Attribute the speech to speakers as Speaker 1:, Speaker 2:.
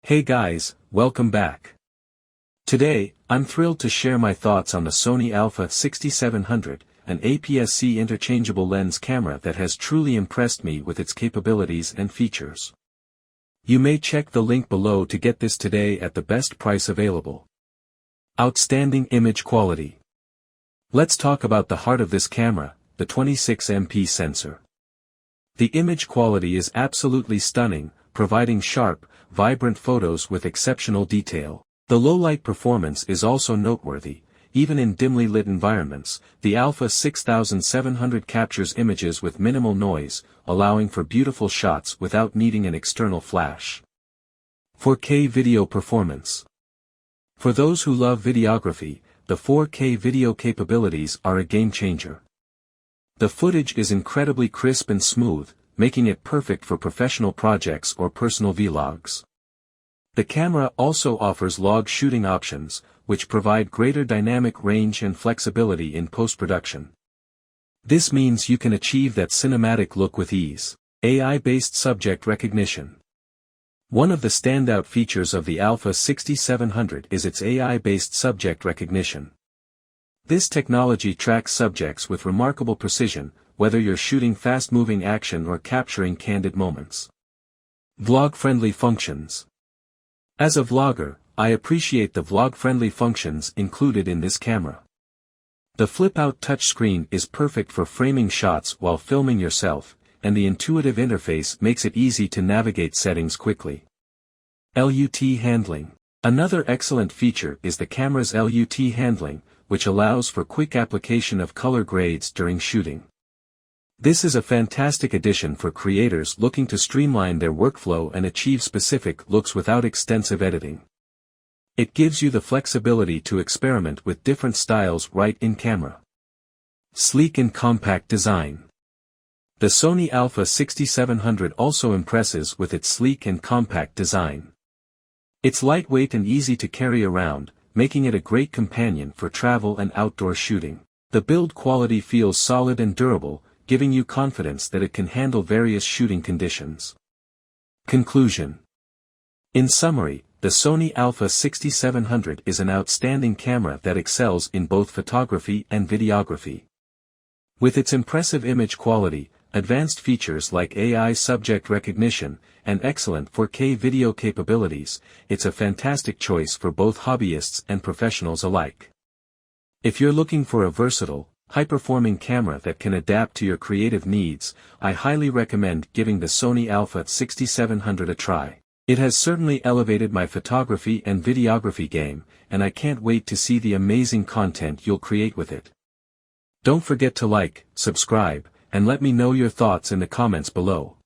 Speaker 1: Hey guys, welcome back. Today, I'm thrilled to share my thoughts on the Sony Alpha 6700, an APS-C interchangeable lens camera that has truly impressed me with its capabilities and features. You may check the link below to get this today at the best price available. Outstanding image quality. Let's talk about the heart of this camera, the 26MP sensor. The image quality is absolutely stunning, providing sharp, vibrant photos with exceptional detail. The low-light performance is also noteworthy. Even in dimly lit environments, the Alpha 6700 captures images with minimal noise, allowing for beautiful shots without needing an external flash. 4K video performance. For those who love videography, the 4K video capabilities are a game-changer. The footage is incredibly crisp and smooth, making it perfect for professional projects or personal vlogs. The camera also offers log shooting options, which provide greater dynamic range and flexibility in post-production. This means you can achieve that cinematic look with ease. AI-based subject recognition. One of the standout features of the Alpha 6700 is its AI-based subject recognition. This technology tracks subjects with remarkable precision, whether you're shooting fast-moving action or capturing candid moments. Vlog-friendly functions. As a vlogger, I appreciate the vlog-friendly functions included in this camera. The flip-out touchscreen is perfect for framing shots while filming yourself, and the intuitive interface makes it easy to navigate settings quickly. LUT handling. Another excellent feature is the camera's LUT handling, which allows for quick application of color grades during shooting. This is a fantastic addition for creators looking to streamline their workflow and achieve specific looks without extensive editing. It gives you the flexibility to experiment with different styles right in camera. Sleek and compact design. The Sony Alpha 6700 also impresses with its sleek and compact design. It's lightweight and easy to carry around, making it a great companion for travel and outdoor shooting. The build quality feels solid and durable, giving you confidence that it can handle various shooting conditions. Conclusion. In summary, the Sony Alpha 6700 is an outstanding camera that excels in both photography and videography. With its impressive image quality, advanced features like AI subject recognition, and excellent 4K video capabilities, it's a fantastic choice for both hobbyists and professionals alike. If you're looking for a versatile, high-performing camera that can adapt to your creative needs, I highly recommend giving the Sony Alpha 6700 a try. It has certainly elevated my photography and videography game, and I can't wait to see the amazing content you'll create with it. Don't forget to like, subscribe, and let me know your thoughts in the comments below.